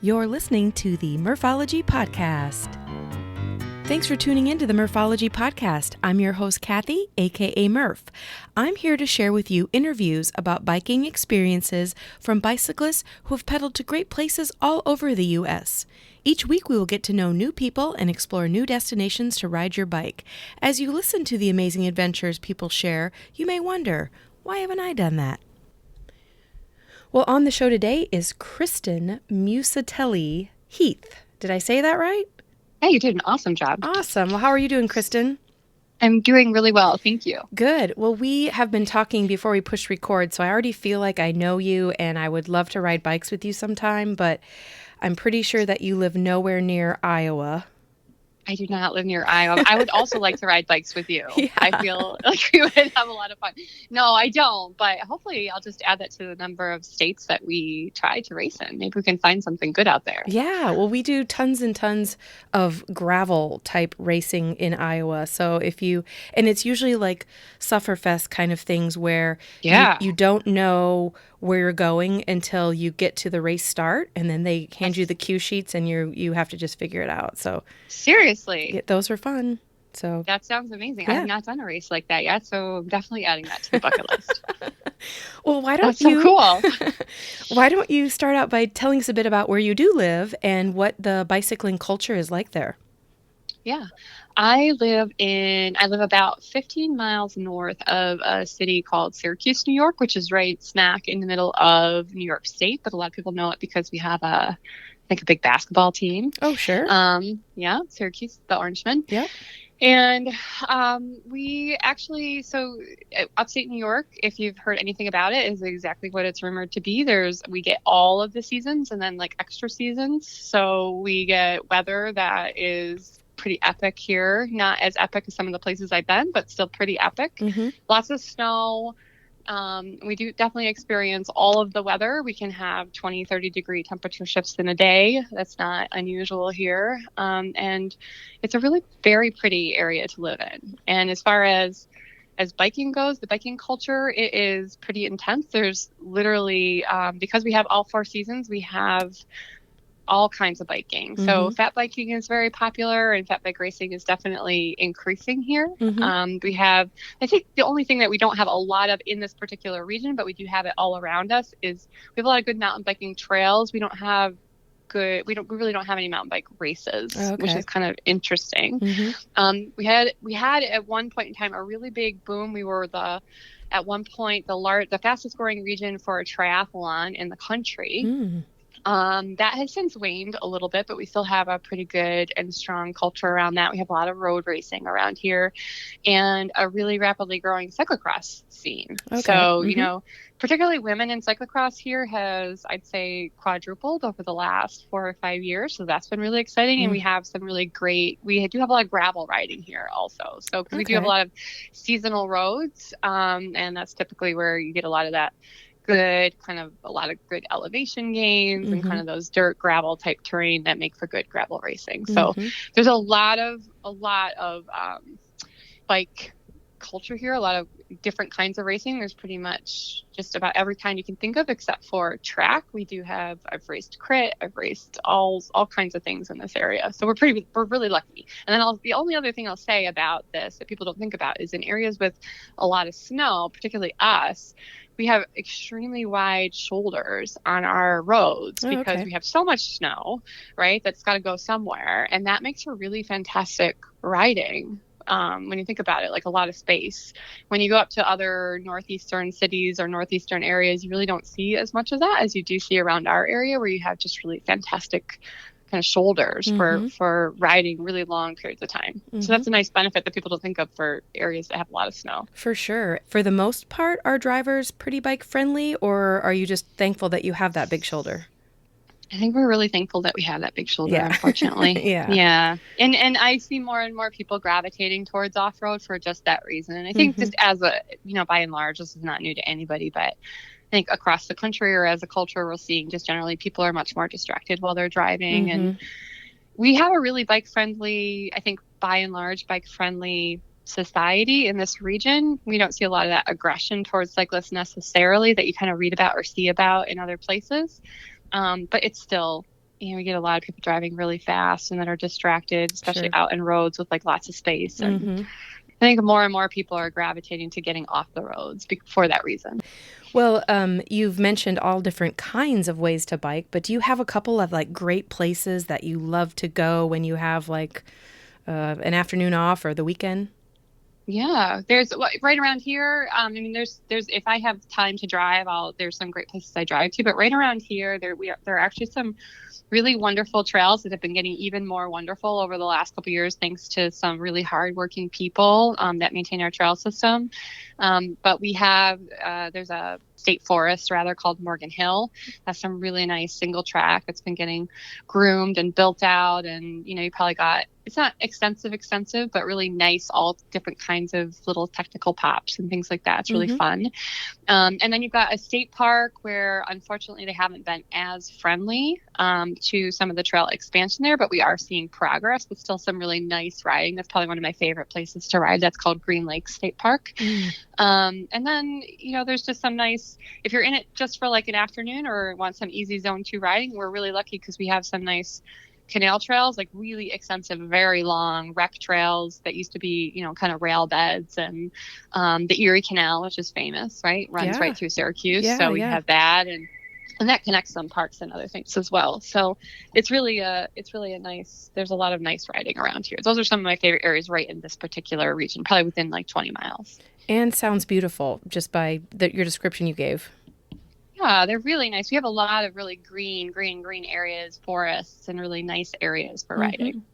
You're listening to the Murphology Podcast. Thanks for tuning in to the Murphology Podcast. I'm your host, Kathy, aka Murph. I'm here to share with you interviews about biking experiences from bicyclists who have pedaled to great places all over the U.S. Each week we will get to know new people and explore new destinations to ride your bike. As you listen to the amazing adventures people share, you may wonder, why haven't I done that? Well, on the show today is Kristen Musatelli Heath. Did I say that right? Yeah, you did an awesome job. Awesome. Well, how are you doing, Kristen? I'm doing really well. Thank you. Good. Well, we have been talking before we push record, so I already feel like I know you and I would love to ride bikes with you sometime, but I'm pretty sure that you live nowhere near Iowa. I do not live near Iowa. I would also like to ride bikes with you. Yeah. I feel like we would have a lot of fun. No, I don't, but hopefully I'll just add that to the number of states that we try to race in. Maybe we can find something good out there. Yeah, well, we do tons and tons of gravel type racing in Iowa. So and it's usually like Sufferfest kind of things where you don't know where you're going until you get to the race start, and then they hand you the cue sheets and you have to just figure it out. So seriously, those are fun. So that sounds amazing. Yeah. I have not done a race like that yet, so I'm definitely adding that to the bucket list. Well, That's so cool. Why don't you start out by telling us a bit about where you do live and what the bicycling culture is like there? Yeah. I live about 15 miles north of a city called Syracuse, New York, which is right smack in the middle of New York State. But a lot of people know it because we have a big basketball team. Oh, sure. Yeah, Syracuse, the Orangemen. Yeah. And we actually, upstate New York, if you've heard anything about it, is exactly what it's rumored to be. We get all of the seasons and then like extra seasons. So we get weather that is pretty epic here. Not as epic as some of the places I've been, but still pretty epic. Mm-hmm. Lots of snow. We do definitely experience all of the weather. We can have 20, 30 degree temperature shifts in a day. That's not unusual here. And it's a really very pretty area to live in. And as far as biking goes, the biking culture, it is pretty intense. There's literally, because we have all 4 seasons, we have all kinds of biking. Mm-hmm. So fat biking is very popular, and fat bike racing is definitely increasing here. Mm-hmm. We have, I think the only thing that we don't have a lot of in this particular region, but we do have it all around us, is we have a lot of good mountain biking trails. We really don't have any mountain bike races, which is kind of interesting. Mm-hmm. We had at one point in time a really big boom. We were at one point the fastest growing region for a triathlon in the country. Mm. That has since waned a little bit, but we still have a pretty good and strong culture around that. We have a lot of road racing around here and a really rapidly growing cyclocross scene. Okay. So, mm-hmm. Particularly women in cyclocross here has, I'd say, quadrupled over the last 4 or 5 years. So that's been really exciting. Mm. And we have some really we do have a lot of gravel riding here also. So we do have a lot of seasonal roads. And that's typically where you get a lot of that a lot of good elevation gains, mm-hmm. and kind of those dirt gravel type terrain that make for good gravel racing. So mm-hmm. there's a lot of bike culture here, a lot of different kinds of racing. There's pretty much just about every kind you can think of except for track. I've raced crit, I've raced all kinds of things in this area. So we're really lucky. And then the only other thing I'll say about this that people don't think about is in areas with a lot of snow, particularly us, we have extremely wide shoulders on our roads because we have so much snow, right? That's got to go somewhere. And that makes for really fantastic riding. When you think about it, like a lot of space. When you go up to other northeastern cities or northeastern areas, you really don't see as much of that as you do see around our area, where you have just really fantastic kind of shoulders, mm-hmm. for riding really long periods of time. Mm-hmm. So that's a nice benefit that people don't think of for areas that have a lot of snow. For sure. For the most part, are drivers pretty bike friendly, or are you just thankful that you have that big shoulder? I think we're really thankful that we have that big shoulder, unfortunately. Yeah. And I see more and more people gravitating towards off-road for just that reason. And I think mm-hmm. just as by and large, this is not new to anybody, but I think across the country or as a culture, we're seeing just generally people are much more distracted while they're driving. Mm-hmm. And we have a really bike-friendly, I think by and large, bike-friendly society in this region. We don't see a lot of that aggression towards cyclists necessarily that you kind of read about or see about in other places. But it's still we get a lot of people driving really fast and that are distracted, especially Sure. out in roads with like lots of space. And Mm-hmm. I think more and more people are gravitating to getting off the roads for that reason. Well, you've mentioned all different kinds of ways to bike, but do you have a couple of like great places that you love to go when you have like an afternoon off or the weekend? Yeah, there's right around here. I mean, there's if I have time to drive, there's some great places I drive to. But right around here, there are actually some really wonderful trails that have been getting even more wonderful over the last couple of years, thanks to some really hardworking people that maintain our trail system. But we have there's a state forest rather called Morgan Hill. That's some really nice single track that's been getting groomed and built out, and you probably got it's not extensive, but really nice, all different kinds of little technical pops and things like that. It's really Mm-hmm. fun. And then you've got a state park where unfortunately they haven't been as friendly to some of the trail expansion there, but we are seeing progress, but still some really nice riding. That's probably one of my favorite places to ride. That's called Green Lake State Park. Mm. And then, there's just some nice, if you're in it just for like an afternoon or want some easy zone 2 riding, we're really lucky because we have some nice canal trails, like really extensive, very long wreck trails that used to be, kind of rail beds, and the Erie Canal, which is famous, right? Runs right through Syracuse. Yeah, so we have that, and that connects some parks and other things as well. So it's really a nice, there's a lot of nice riding around here. Those are some of my favorite areas right in this particular region, probably within like 20 miles. And sounds beautiful just by your description you gave. Yeah, they're really nice. We have a lot of really green areas, forests, and really nice areas for riding.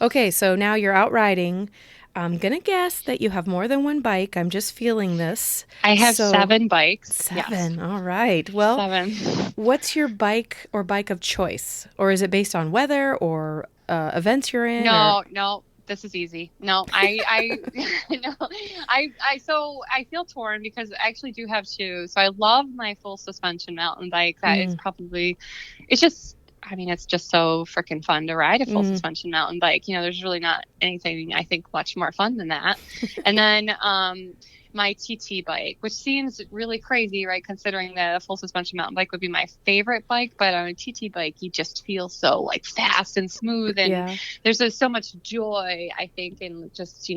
Okay, so now you're out riding. I'm going to guess that you have more than one bike. I'm just feeling this. I have 7 bikes. 7. Yes. All right. Well, 7. What's your bike or bike of choice? Or is it based on weather or events you're in? No. This is easy. No, I feel torn because I actually do have 2. So I love my full suspension mountain bike. That is probably, it's just so freaking fun to ride a full suspension mountain bike. There's really not anything I think much more fun than that. And then my TT bike, which seems really crazy, right? Considering that a full suspension mountain bike would be my favorite bike, but on a TT bike, you just feel so like fast and smooth, and there's just so much joy, I think, in just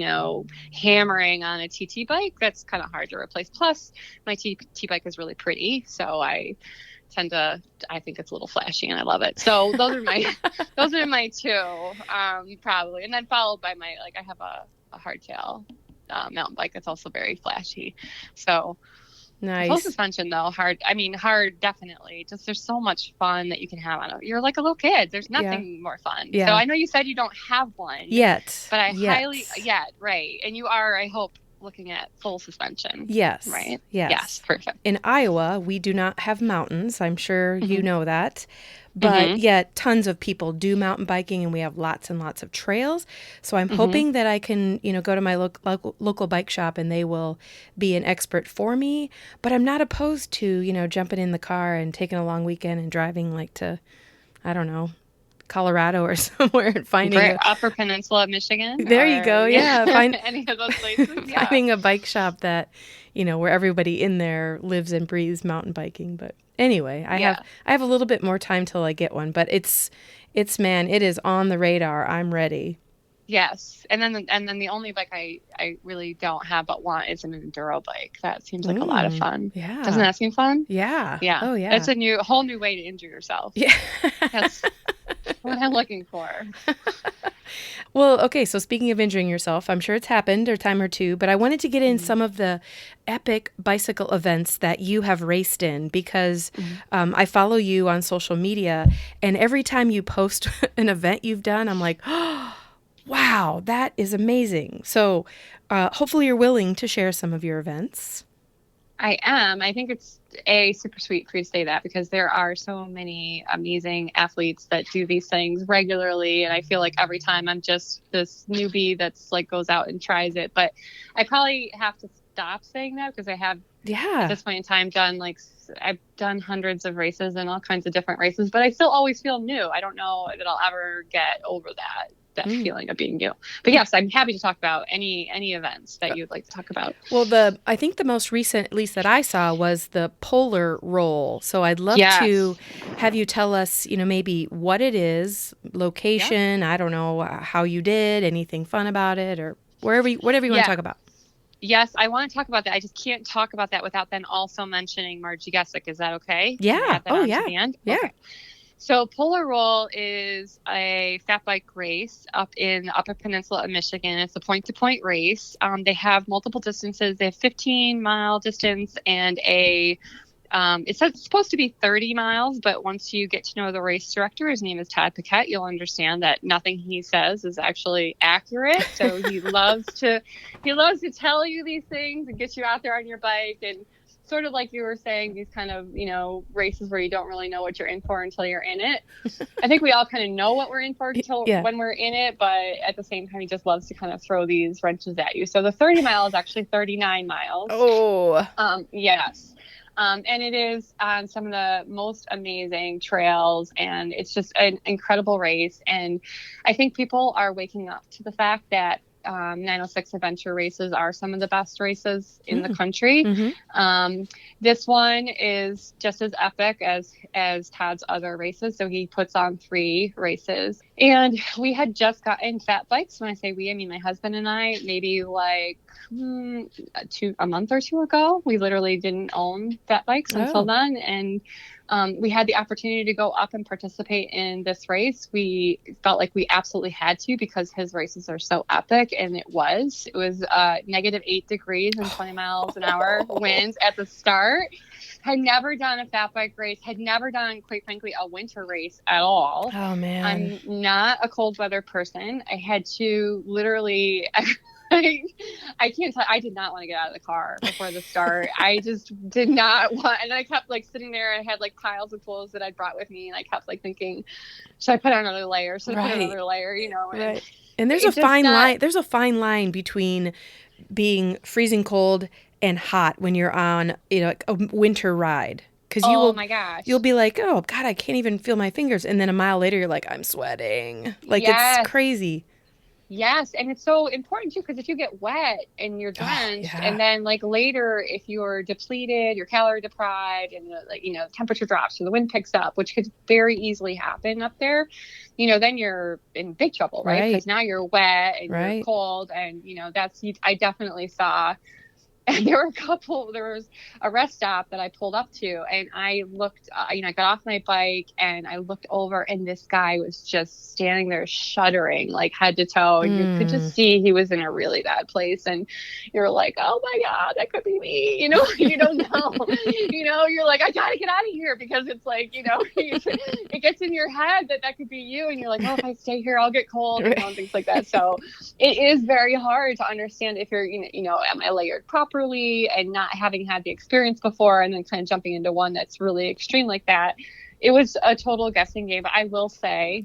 hammering on a TT bike. That's kind of hard to replace. Plus, my TT bike is really pretty, so I think it's a little flashy and I love it. So those are my 2, probably. And then followed by I have a hardtail mountain bike that's also very flashy. So nice. Full suspension though, hard definitely. Just there's so much fun that you can have on it. You're like a little kid. There's nothing more fun. Yeah. So I know you said you don't have one yet, but right. And you are, I hope, looking at full suspension. Yes. Right? Yes. Perfect. In Iowa, we do not have mountains. I'm sure you know that. But yet tons of people do mountain biking, and we have lots and lots of trails. So I'm hoping that I can, go to my local bike shop and they will be an expert for me. But I'm not opposed to, jumping in the car and taking a long weekend and driving like to, I don't know, Colorado or somewhere and finding Upper Peninsula of Michigan. There you go. Yeah. Find any of those places. Yeah. Finding a bike shop that, where everybody in there lives and breathes mountain biking. But anyway, I have a little bit more time till I get one, but it is on the radar. I'm ready. Yes. And then the only bike I really don't have but want is an enduro bike. That seems like a lot of fun. Yeah. Doesn't that seem fun? Yeah. Yeah. Oh yeah. It's a whole new way to injure yourself. Yeah. That's what I'm looking for. Well, okay, so speaking of injuring yourself, I'm sure it's happened a time or two, but I wanted to get in some of the epic bicycle events that you have raced in because I follow you on social media, and every time you post an event you've done, I'm like, oh, wow, that is amazing. So hopefully you're willing to share some of your events. I am. I think it's super sweet for you to say that because there are so many amazing athletes that do these things regularly. And I feel like every time I'm just this newbie that's like goes out and tries it. But I probably have to stop saying that because I have at this point in time I've done hundreds of races and all kinds of different races, but I still always feel new. I don't know that I'll ever get over that. that feeling of being new. But yes, I'm happy to talk about any events that you'd like to talk about. Well, I think the most recent, at least that I saw, was the polar roll. So I'd love to have you tell us, maybe what it is, location, I don't know, how you did, anything fun about it, or whatever you want to talk about. Yes, I want to talk about that. I just can't talk about that without then also mentioning Margie Gessick. Is that okay? Yeah. Can I add that on to the end? Yeah. Okay. So Polar Roll is a fat bike race up in the Upper Peninsula of Michigan. It's a point-to-point race. They have multiple distances. They have 15-mile distance and it's supposed to be 30 miles, but once you get to know the race director, his name is Todd Paquette, you'll understand that nothing he says is actually accurate. So he loves to tell you these things and get you out there on your bike, and sort of like you were saying, these kind of, races where you don't really know what you're in for until you're in it. I think we all kind of know what we're in for when we're in it, but at the same time, he just loves to kind of throw these wrenches at you. So the 30 mile is actually 39 miles. Oh. Yes. And it is on some of the most amazing trails, and it's just an incredible race. And I think people are waking up to the fact that 906 adventure races are some of the best races in the country. This one is just as epic as Todd's other races. So he puts on 3 races, and we had just gotten fat bikes. When I say we, I mean my husband and I, maybe like a month or 2 ago. We literally didn't own fat bikes until then, and we had the opportunity to go up and participate in this race. We felt like we absolutely had to, because his races are so epic, and it was -8 degrees and 20 miles an hour winds at the start. Had never done a fat bike race, had never done, quite frankly, a winter race at all. Oh man. I'm not a cold weather person. I had to literally I can't tell. I did not want to get out of the car before the start. I just did not want. And I kept sitting there, and I had piles of clothes that I'd brought with me, and I kept thinking, should I put on another layer? Should I put another layer? Right. And there's a fine line. There's a fine line between being freezing cold and hot when you're on a winter ride. Because my gosh, you'll be like, oh God, I can't even feel my fingers, and then a mile later you're like, I'm sweating. It's crazy. Yes, and it's so important too, because if you get wet and you're drenched, and then later if you're depleted, you're calorie deprived, and the temperature drops or the wind picks up, which could very easily happen up there, then you're in big trouble, right? Because now you're wet and you're cold, and I definitely saw. And there was a rest stop that I pulled up to, and I looked, I got off my bike and I looked over, and this guy was just standing there shuddering, head to toe. And you could just see he was in a really bad place. And you're like, oh my God, that could be me. You don't know, you're like, I gotta get out of here, because it's it gets in your head that could be you. And you're like, oh, if I stay here, I'll get cold, and things like that. So it is very hard to understand if you're, am I layered properly, and not having had the experience before, and then kind of jumping into one that's really extreme like that. It was a total guessing game. But I will say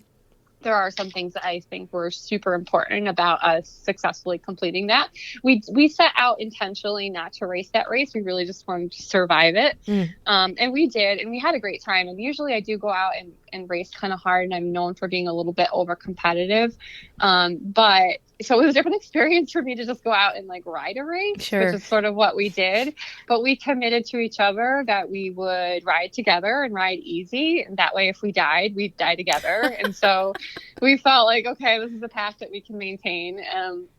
there are some things that I think were super important about us successfully completing that. We set out intentionally not to race that race. We really just wanted to survive it. And we did, and we had a great time. And usually I do go out and race kind of hard, and I'm known for being a little bit over competitive. But so it was a different experience for me to just go out and ride a race, which is sort of what we did. But we committed to each other that we would ride together and ride easy. And that way, if we died, we'd die together. And so we felt like, okay, this is a path that we can maintain.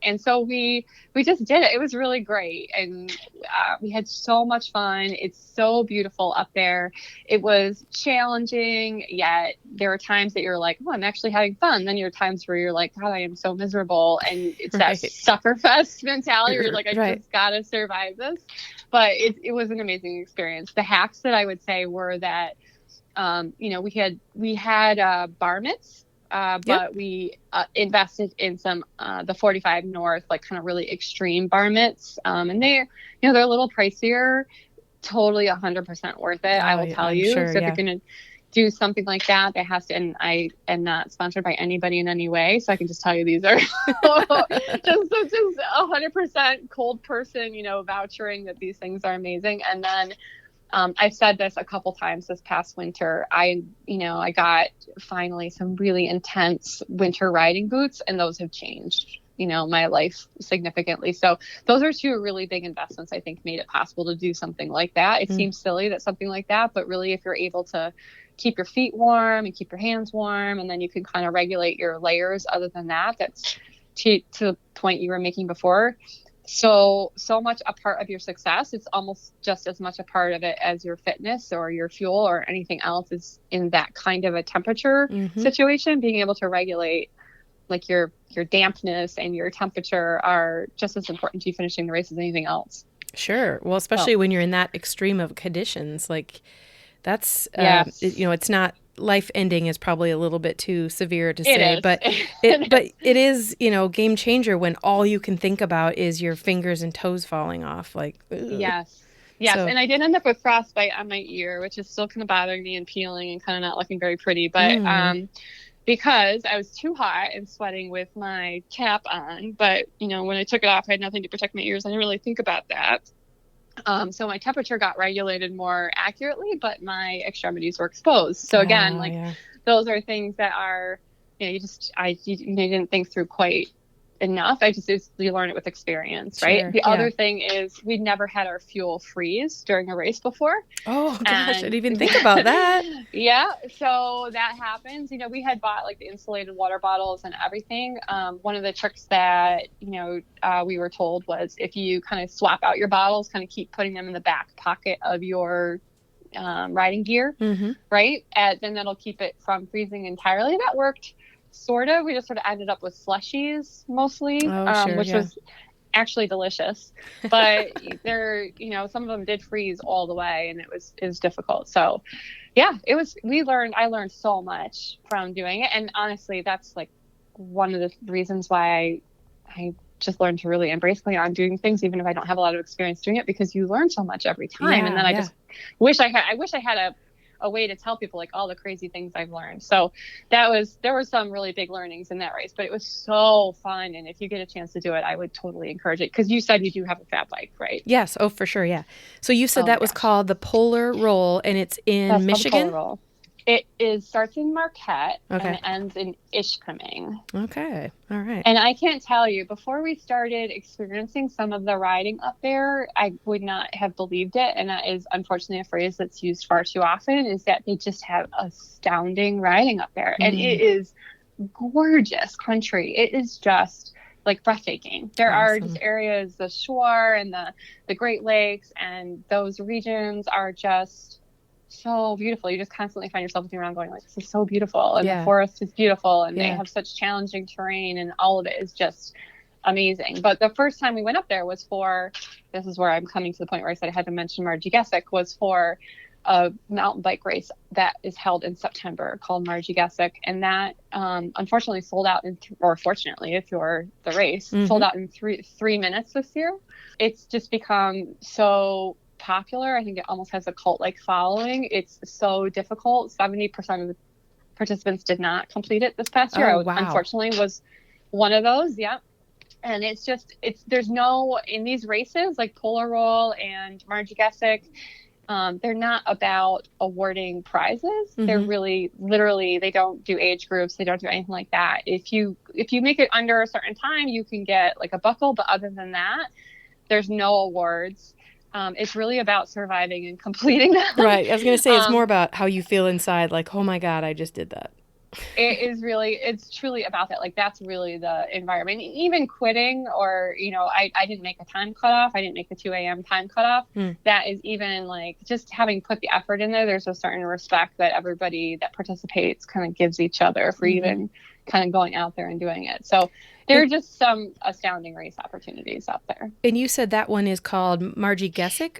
And so we just did it. It was really great. And we had so much fun. It's so beautiful up there. It was challenging, yet there are times that you're like, oh, I'm actually having fun. Then there are times where you're like, God, I am so miserable. And it's that Sufferfest mentality where you're like, I just gotta survive this. But it was an amazing experience. The hacks that I would say were that, we had bar mitts, but we invested in some the 45 North, kind of really extreme bar mitts, and they're a little pricier. Totally 100% worth it. I will tell you. Sure, so if you're gonna do something like that, they has to, and I am not sponsored by anybody in any way, so I can just tell you these are just 100% cold person, vouchering that these things are amazing. And then I've said this a couple times this past winter. I got finally some really intense winter riding boots, and those have changed, my life significantly. So those are two really big investments I think made it possible to do something like that. It seems silly that something like that, but really if you're able to keep your feet warm and keep your hands warm, and then you can kind of regulate your layers other than that, that's to the point you were making before. So much a part of your success. It's almost just as much a part of it as your fitness or your fuel or anything else is in that kind of a temperature situation. Being able to regulate like your dampness and your temperature are just as important to you finishing the race as anything else. Sure. Well, especially when you're in that extreme of conditions, like that's, it's not life ending is probably a little bit too severe to say, but it is, game changer when all you can think about is your fingers and toes falling off. Like, ugh. Yes. So, and I did end up with frostbite on my ear, which is still kind of bothering me and peeling and kind of not looking very pretty, but, because I was too hot and sweating with my cap on, but when I took it off, I had nothing to protect my ears. I didn't really think about that. So my temperature got regulated more accurately, but my extremities were exposed. So again, those are things that are, you didn't think through quite enough. You learn it with experience, right? Sure, the other thing is we'd never had our fuel freeze during a race before. Oh gosh, I didn't even think about that. Yeah. So that happens. We had bought like the insulated water bottles and everything. One of the tricks that, we were told was if you kind of swap out your bottles, kind of keep putting them in the back pocket of your riding gear, right? Then that'll keep it from freezing entirely. That worked. We just sort of ended up with slushies mostly, which was actually delicious, but some of them did freeze all the way and it was difficult. So I learned so much from doing it. And honestly, that's like one of the reasons why I just learned to really embrace going on doing things, even if I don't have a lot of experience doing it, because you learn so much every time. And then I just wish I had a way to tell people like all the crazy things I've learned. So there were some really big learnings in that race, but it was so fun. And if you get a chance to do it, I would totally encourage it. Cause you said you do have a fat bike, right? Yes. Oh, for sure. Yeah. So you said that was called the Polar Roll and it's in Michigan? The Polar Roll. It starts in Marquette and it ends in Ishpeming. Okay. All right. And I can't tell you, before we started experiencing some of the riding up there, I would not have believed it. And that is unfortunately a phrase that's used far too often, is that they just have astounding riding up there. And it is gorgeous country. It is just like breathtaking. There are just areas, the shore and the Great Lakes, and those regions are just so beautiful. You just constantly find yourself looking around going like, this is so beautiful. And the forest is beautiful and they have such challenging terrain and all of it is just amazing. But the first time we went up there was this is where I'm coming to the point where I said I had to mention Margie Gessick, was for a mountain bike race that is held in September called Margie Gessick. And that unfortunately sold out or fortunately, if you're the race, sold out in 3 minutes this year. It's just become so popular. I think it almost has a cult-like following. It's so difficult. 70% of the participants did not complete it this past year. Unfortunately was one of those. Yeah. And there's no, in these races like Polar Roll and Margie Gessick, they're not about awarding prizes. They're really literally, they don't do age groups. They don't do anything like that. If you make it under a certain time, you can get like a buckle, but other than that, there's no awards. It's really about surviving and completing them. Right. I was going to say, it's more about how you feel inside. Like, oh my God, I just did that. It's truly about that. Like, that's really the environment. Even quitting or, I didn't make a time cutoff. I didn't make the 2 a.m. time cutoff. That is even like just having put the effort in there. There's a certain respect that everybody that participates kind of gives each other for even kind of going out there and doing it. So there are just some astounding race opportunities out there. And you said that one is called Margie Gessick?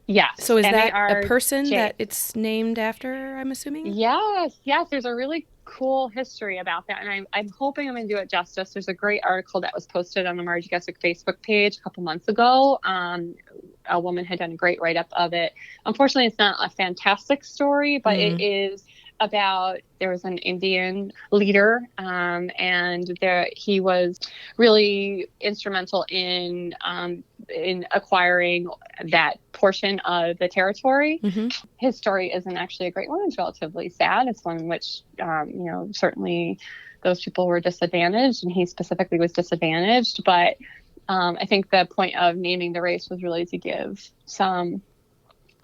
Yes. So is that a person that it's named after, I'm assuming? Yes. There's a really cool history about that. And I'm hoping I'm going to do it justice. There's a great article that was posted on the Margie Gessick Facebook page a couple months ago. A woman had done a great write-up of it. Unfortunately, it's not a fantastic story, but it is about, there was an Indian leader, and he was really instrumental in in acquiring that portion of the territory. Mm-hmm. His story isn't actually a great one. It's relatively sad. It's one in which, certainly those people were disadvantaged, and he specifically was disadvantaged. But I think the point of naming the race was really to give some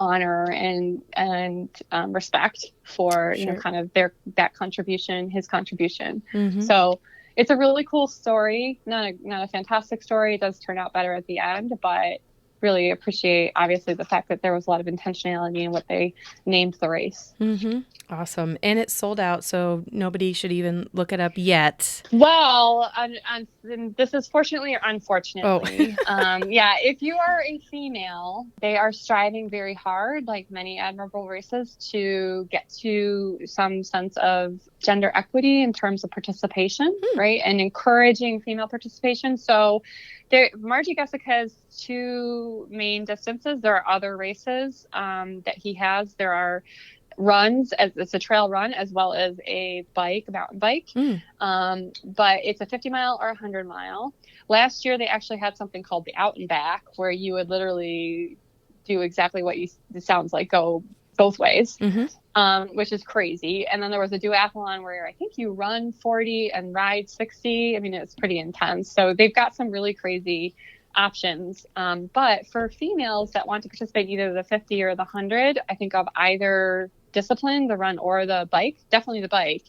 honor and respect for kind of that contribution, his contribution. Mm-hmm. So it's a really cool story. Not a fantastic story. It does turn out better at the end, but really appreciate obviously the fact that there was a lot of intentionality in what they named the race. Mm-hmm. Awesome. And it's sold out, so nobody should even look it up yet. Well, this is fortunately or unfortunately. Oh. If you are a female, they are striving very hard, like many admirable races, to get to some sense of gender equity in terms of participation, right? And encouraging female participation. So Margie Gessick has two main distances. There are other races that he has. There are runs, as it's a trail run, as well as a mountain bike. But it's a 50 mile or 100 mile. Last year, they actually had something called the Out and Back, where you would literally do exactly what it sounds like, go both ways, which is crazy. And then there was a duathlon where I think you run 40 and ride 60. I mean, it's pretty intense. So they've got some really crazy options. But for females that want to participate in either the 50 or the 100, I think of either discipline, the run or the bike, definitely the bike.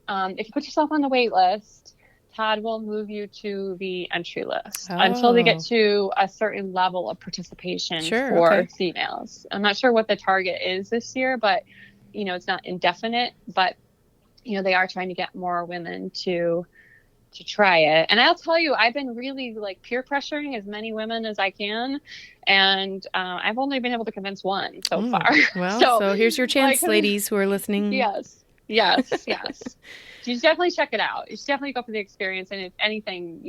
If you put yourself on the wait list, Todd will move you to the entry list until they get to a certain level of participation for females. I'm not sure what the target is this year, but it's not indefinite, but they are trying to get more women to try it. And I'll tell you, I've been really peer pressuring as many women as I can. And I've only been able to convince one so far. Well, so here's your chance, ladies who are listening. Yes. You should definitely check it out. You should definitely go for the experience. And if anything,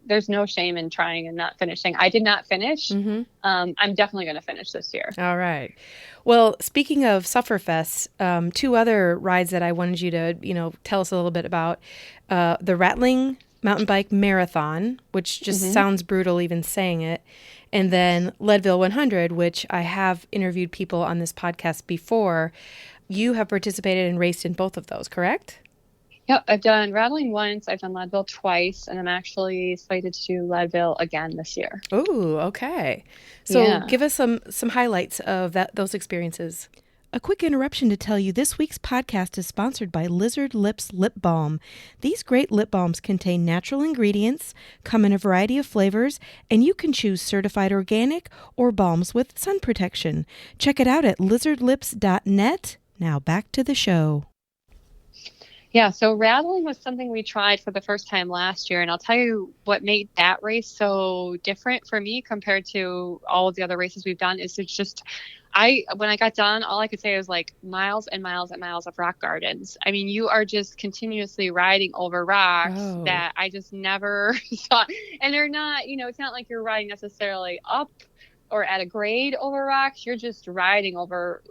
there's no shame in trying and not finishing. I did not finish. I'm definitely going to finish this year. All right. Well, speaking of Sufferfest, two other rides that I wanted you to, tell us a little bit about. The Rattling Mountain Bike Marathon, which just sounds brutal even saying it. And then Leadville 100, which I have interviewed people on this podcast before. You have participated and raced in both of those, correct? Yep, I've done Rattling once, I've done Leadville twice, and I'm actually slated to do Leadville again this year. Ooh, okay. So give us some highlights of those experiences. A quick interruption to tell you this week's podcast is sponsored by Lizard Lips Lip Balm. These great lip balms contain natural ingredients, come in a variety of flavors, and you can choose certified organic or balms with sun protection. Check it out at lizardlips.net. Now back to the show. Yeah, so Rattling was something we tried for the first time last year, and I'll tell you what made that race so different for me compared to all of the other races we've done is it's just, when I got done, all I could say was miles and miles and miles of rock gardens. I mean, you are just continuously riding over rocks that I just never saw. And they're not, it's not like you're riding necessarily up or at a grade over rocks. You're just riding over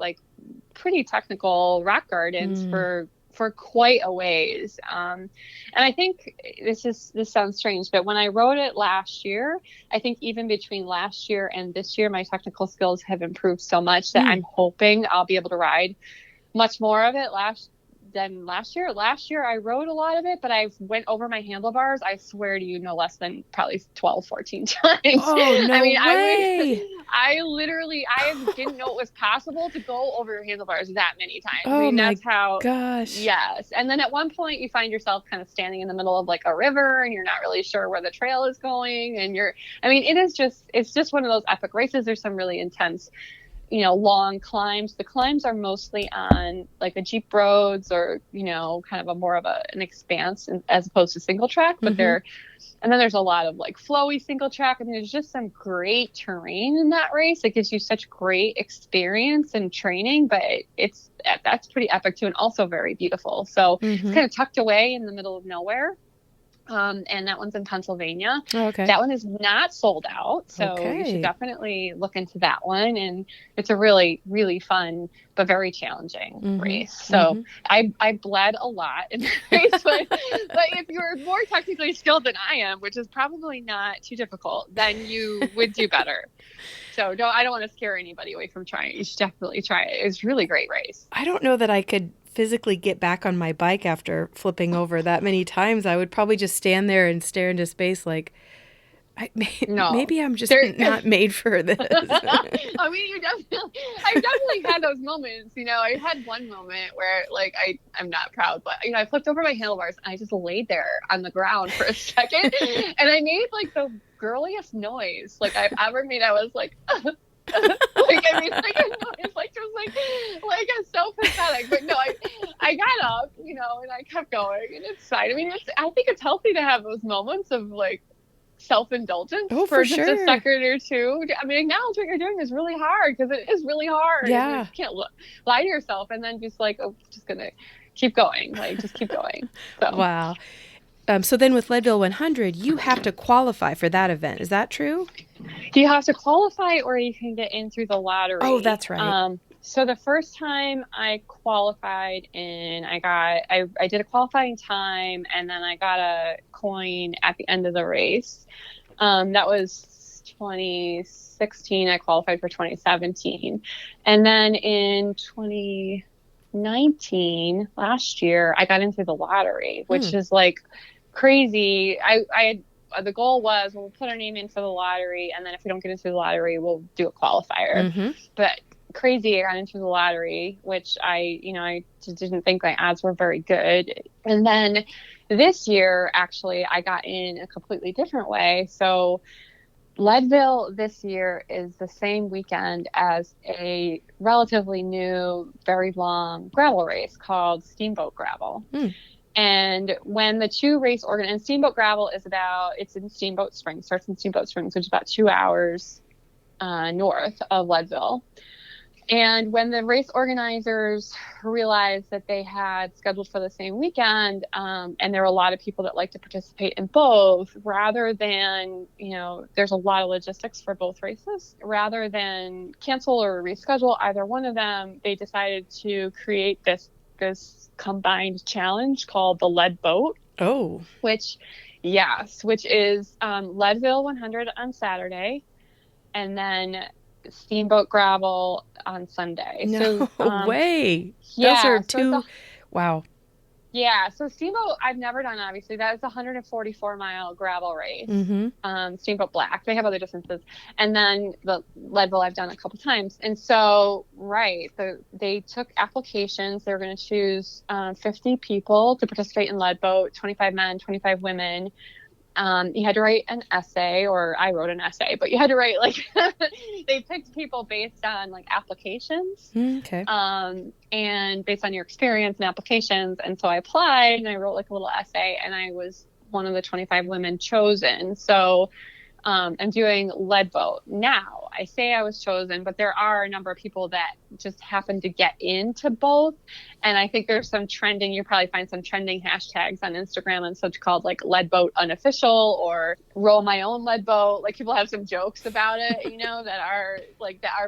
pretty technical rock gardens for quite a ways. And I think this sounds strange, but when I rode it last year, I think even between last year and this year, my technical skills have improved so much that I'm hoping I'll be able to ride much more of it than last year. Last year I rode a lot of it, but I went over my handlebars, I swear to you, no less than probably 12, 14 times. Oh, no way. I didn't know it was possible to go over your handlebars that many times. Oh, that's how. Gosh. Yes. And then at one point you find yourself kind of standing in the middle of a river and you're not really sure where the trail is going. And it's just one of those epic races. There's some really intense long climbs. The climbs are mostly on the Jeep roads or, kind of a more of an expanse as opposed to single track, but and then there's a lot of flowy single track. I mean, there's just some great terrain in that race. It gives you such great experience and training, but that's pretty epic too. And also very beautiful. So it's kind of tucked away in the middle of nowhere. And that one's in Pennsylvania. Oh, okay. That one is not sold out, so you should definitely look into that one. And it's a really, really fun but very challenging race. So I bled a lot in the race, but if you're more technically skilled than I am, which is probably not too difficult, then you would do better. So I don't want to scare anybody away from trying it. You should definitely try it. It's a really great race. I don't know that I could physically get back on my bike after flipping over that many times. I would probably just stand there and stare into space like, maybe I'm just not made for this. I mean, I've definitely had those moments. I had one moment where, like, I'm not proud, but I flipped over my handlebars and I just laid there on the ground for a second, and I made like the girliest noise like I've ever made. I was like. Like I mean, like a noise, like it was like it's so pathetic. But no, I got up, and I kept going, and it's fine. I mean, I think it's healthy to have those moments of like self-indulgence for just a second or two. I mean, acknowledge what you're doing is really hard, because it is really hard. Yeah, you can't lie to yourself and then just like, just gonna keep going, like just keep going. So. Wow. So then with Leadville 100, you have to qualify for that event. Is that true? You have to qualify, or you can get in through the lottery. Oh, that's right. So the first time I qualified I did a qualifying time, and then I got a coin at the end of the race. That was 2016. I qualified for 2017. And then in 2019, last year, I got into the lottery, which is like crazy. The goal was, we'll put our name in for the lottery, and then if we don't get into the lottery, we'll do a qualifier. But crazy, I got into the lottery, which I didn't think my odds were very good. And then this year, actually, I got in a completely different way. So Leadville this year is the same weekend as a relatively new, very long gravel race called Steamboat Gravel. And when the two race and Steamboat Gravel it's in Steamboat Springs, starts in Steamboat Springs, which is about 2 hours north of Leadville. And when the race organizers realized that they had scheduled for the same weekend, and there were a lot of people that like to participate in both, rather than, there's a lot of logistics for both races, rather than cancel or reschedule either one of them, they decided to create this combined challenge called the Lead Boat. Oh. Which is Leadville 100 on Saturday, and then Steamboat Gravel on Sunday. No way. Yeah, those are two. Wow. Yeah, so Steamboat I've never done, obviously. That is a 144-mile gravel race. Steamboat Black. They have other distances. And then the Leadville I've done a couple times. And so, they took applications. They were going to choose 50 people to participate in Lead Boat, 25 men, 25 women. You had to write an essay, or I wrote an essay, but you had to write, they picked people based on applications. Okay. And based on your experience and applications. And so I applied, and I wrote a little essay, and I was one of the 25 women chosen. So I'm doing Lead Boat. Now, I say I was chosen, but there are a number of people that just happen to get into both. And I think there's some trending, you probably find some trending hashtags on Instagram and such called Lead Boat Unofficial, or Roll My Own Lead Boat. People have some jokes about it, that are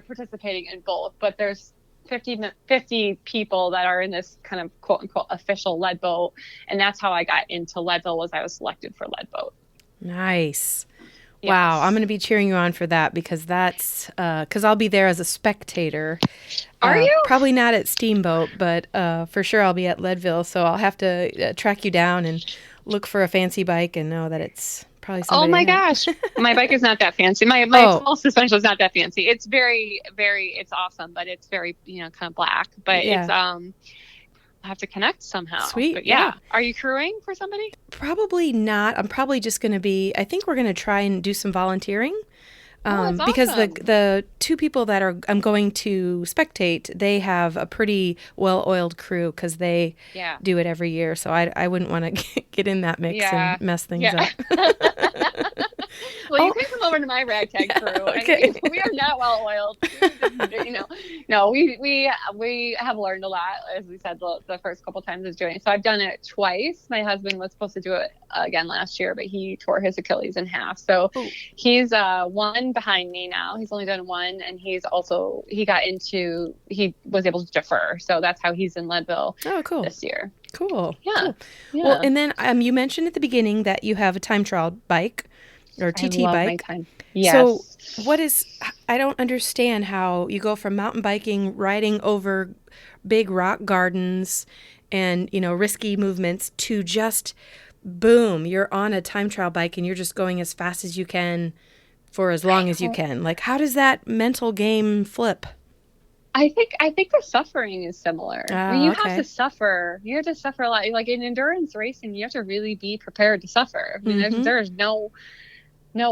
participating in both. But there's 50 people that are in this kind of quote unquote official Lead Boat. And that's how I got into Leadville, was I was selected for Lead Boat. Nice. Yes. Wow, I'm going to be cheering you on for that, because because I'll be there as a spectator. Are you? Probably not at Steamboat, but for sure I'll be at Leadville, so I'll have to track you down and look for a fancy bike and know that it's probably somebody. Oh my gosh, my bike is not that fancy. My full suspension is not that fancy. It's very, very, it's awesome, but it's very, kind of black. But it's I'll have to connect somehow. Sweet. But yeah. Are you crewing for somebody? Probably not. I'm probably just going to I think we're going to try and do some volunteering. Oh, that's Because awesome. the two people that I'm going to spectate, they have a pretty well-oiled crew because they Yeah. do it every year. So I wouldn't want to get in that mix and Yeah. mess things Yeah. up. Well, you Oh, can come over to my ragtag crew. okay. We are not well oiled. No, we have learned a lot, as we said the first couple times of doing it. So I've done it twice. My husband was supposed to do it again last year, but he tore his Achilles in half. So Ooh. he's one behind me now. He's only done one, and he was able to defer. So that's how he's in Leadville Oh, cool. this year. Cool. Yeah. Cool. Yeah. Well, and then you mentioned at the beginning that you have a time trial bike or I TT love my bike. time. Yes. So I don't understand how you go from mountain biking, riding over big rock gardens and, risky movements to just boom, you're on a time trial bike and you're just going as fast as you can for as long as you can. Like, how does that mental game flip? I think the suffering is similar. Oh, You okay. have to suffer. You have to suffer a lot. Like in endurance racing, you have to really be prepared to suffer. I mean, there's no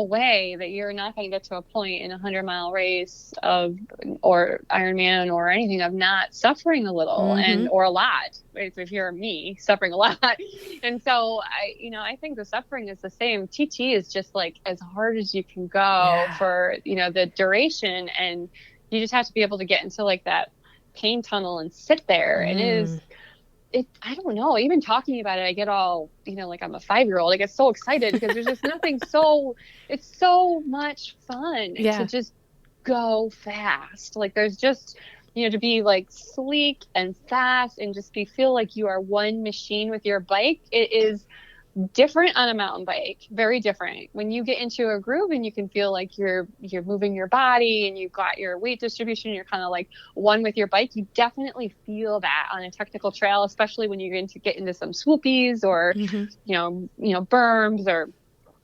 way that you're not going to get to a point in a 100-mile race or Ironman or anything of not suffering a little or a lot. If you're me, suffering a lot. And so I think the suffering is the same. TT is just like as hard as you can go for, the duration, and you just have to be able to get into like that pain tunnel and sit there. And I don't know, even talking about it, I get all, like I'm a 5-year-old. I get so excited because there's just it's so much fun to just go fast. Like there's just, to be like sleek and fast and just feel like you are one machine with your bike. It is different on a mountain bike, very different. When you get into a groove and you can feel like you're moving your body and you've got your weight distribution, you're kind of like one with your bike, you definitely feel that on a technical trail, especially when you get into some swoopies or berms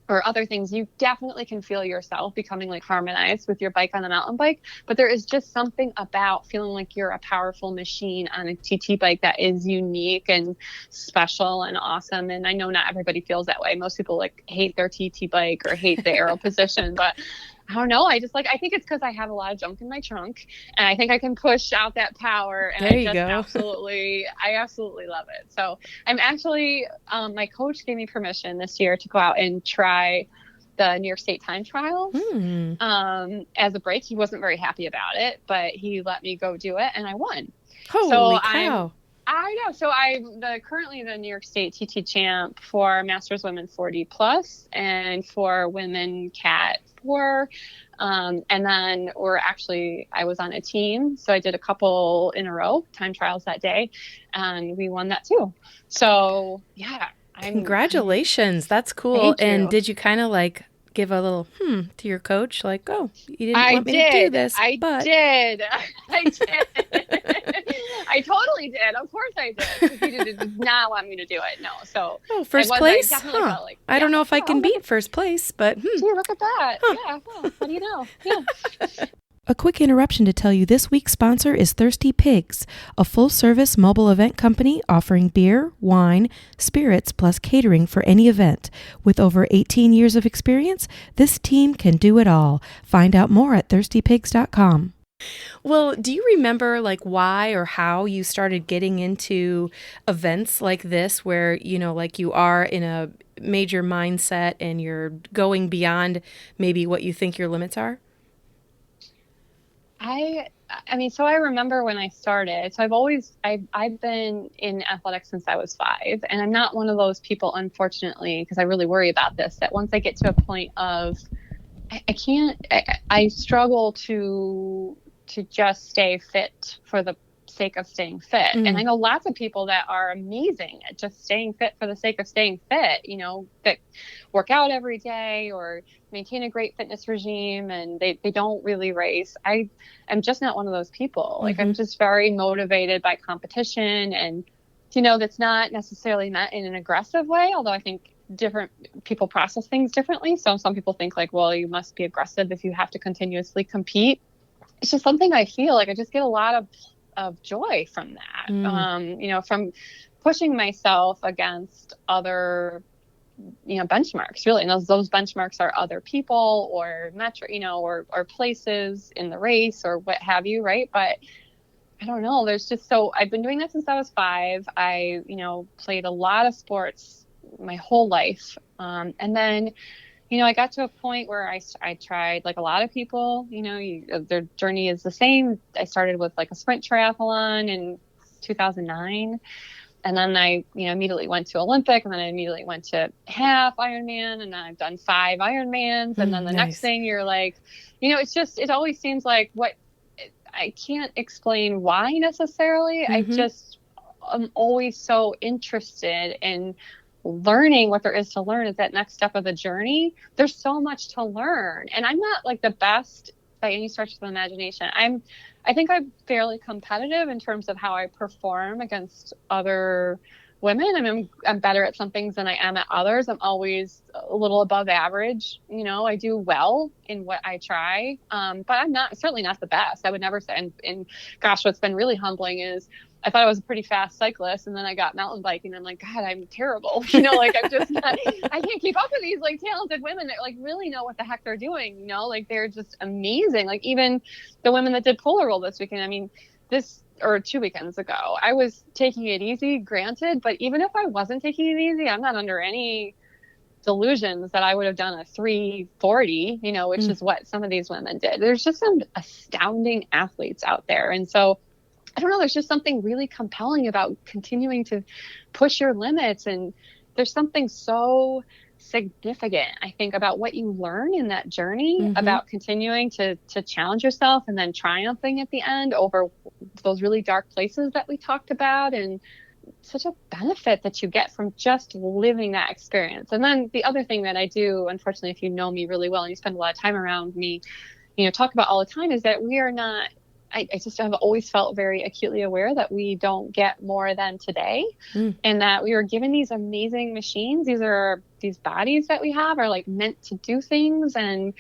or other things. You definitely can feel yourself becoming like harmonized with your bike on a mountain bike. But there is just something about feeling like you're a powerful machine on a TT bike that is unique and special and awesome. And I know not everybody feels that way. Most people like hate their TT bike or hate the aero position, but I don't know. I think it's because I have a lot of junk in my trunk, and I think I can push out that power. And There you go. I absolutely love it. So I'm actually, my coach gave me permission this year to go out and try the New York State time trials as a break. He wasn't very happy about it, but he let me go do it, and I won. Holy cow. I know. So I'm currently the New York State TT champ for Masters Women 40 plus and for Women Cat 4. And then I was on a team. So I did a couple in a row, time trials that day, and we won that too. So yeah. Congratulations. That's cool. And did you kind of like give a little to your coach? Like, oh, you didn't want me to do this. I did. I totally did. Of course I did. He did not want me to do it. No. So first place? I definitely felt like, I don't know if I can beat first place, but Gee, look at that. Huh. Yeah. Well, what do you know? Yeah. A quick interruption to tell you this week's sponsor is Thirsty Pigs, a full-service mobile event company offering beer, wine, spirits, plus catering for any event. With over 18 years of experience, this team can do it all. Find out more at thirstypigs.com. Well, do you remember like why or how you started getting into events like this where, like you are in a major mindset and you're going beyond maybe what you think your limits are? So I remember when I started, so I've been in athletics since I was 5, and I'm not one of those people, unfortunately, because I really worry about this, that once I get to a point of, I struggle to just stay fit for the sake of staying fit. And I know lots of people that are amazing at just staying fit for the sake of staying fit, that work out every day or maintain a great fitness regime, and they don't really race. I am just not one of those people. Like I'm just very motivated by competition, and that's not necessarily meant in an aggressive way, although I think different people process things differently. So some people think like, well, you must be aggressive if you have to continuously compete. It's just something I feel like I just get a lot of joy from that, from pushing myself against other benchmarks really. And those benchmarks are other people or metric, or places in the race or what have you. Right. But I don't know. I've been doing this since I was 5. I, played a lot of sports my whole life. And then, I got to a point where I tried, like a lot of people, their journey is the same. I started with like a sprint triathlon in 2009. And then I, immediately went to Olympic, and then I immediately went to half Ironman, and then I've done 5 Ironmans. And then the next thing you're like, it always seems like I can't explain why necessarily. I'm always so interested in learning what there is to learn at that next step of the journey. There's so much to learn. And I'm not like the best by any stretch of the imagination. I think I'm fairly competitive in terms of how I perform against other women. I mean, I'm better at some things than I am at others. I'm always a little above average. I do well in what I try. But I'm certainly not the best. I would never say, and gosh, what's been really humbling is I thought I was a pretty fast cyclist, and then I got mountain biking, and I'm like, God, I'm terrible. I'm just not, I can't keep up with these like talented women that like really know what the heck they're doing. Like they're just amazing. Like even the women that did polar roll this weekend. I mean, or 2 weekends ago, I was taking it easy, granted, but even if I wasn't taking it easy, I'm not under any delusions that I would have done a 340, which is what some of these women did. There's just some astounding athletes out there. And so I don't know, there's just something really compelling about continuing to push your limits. And there's something so significant, I think, about what you learn in that journey, about continuing to challenge yourself and then triumphing at the end over those really dark places that we talked about, and such a benefit that you get from just living that experience. And then the other thing that I do, unfortunately, if you know me really well and you spend a lot of time around me, talk about all the time, is that we are not, I just have always felt very acutely aware that we don't get more than today, and that we were given these amazing machines. These bodies that we have are like meant to do things, and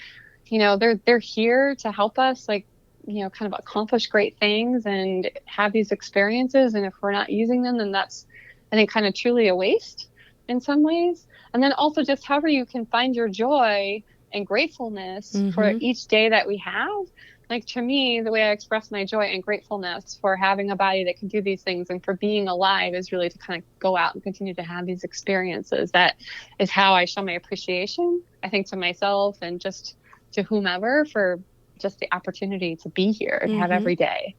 they're here to help us, like kind of accomplish great things and have these experiences. And if we're not using them, then that's, I think, kind of truly a waste in some ways. And then also just however you can find your joy and gratefulness for each day that we have. Like, to me, the way I express my joy and gratefulness for having a body that can do these things and for being alive is really to kind of go out and continue to have these experiences. That is how I show my appreciation, I think, to myself and just to whomever for just the opportunity to be here and have every day.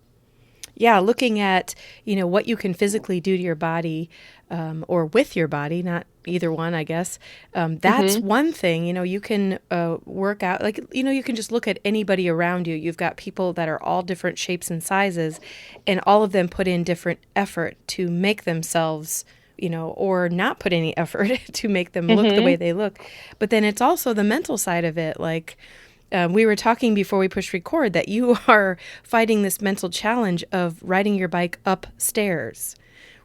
Yeah, looking at, what you can physically do to your body, or with your body, not either one, I guess. That's one thing. You can work out, like, you can just look at anybody around you. You've got people that are all different shapes and sizes, and all of them put in different effort to make themselves, or not put any effort to make them look the way they look. But then it's also the mental side of it, like, we were talking before we pushed record that you are fighting this mental challenge of riding your bike upstairs,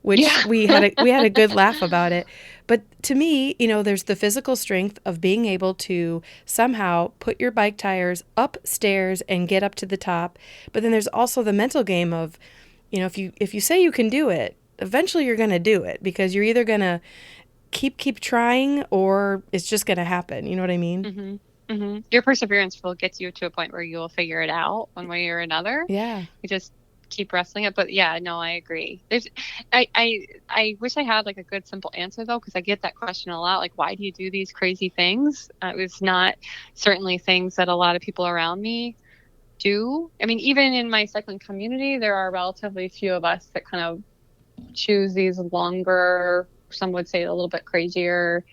which we had a good laugh about it. But to me, there's the physical strength of being able to somehow put your bike tires upstairs and get up to the top. But then there's also the mental game of, if you say you can do it, eventually you're going to do it, because you're either going to keep trying or it's just going to happen. You know what I mean? Your perseverance will get you to a point where you will figure it out one way or another. Yeah. You just keep wrestling it. But yeah, no, I agree. I wish I had like a good simple answer though, because I get that question a lot. Like, why do you do these crazy things? It's not certainly things that a lot of people around me do. I mean, even in my cycling community, there are relatively few of us that kind of choose these longer, some would say a little bit crazier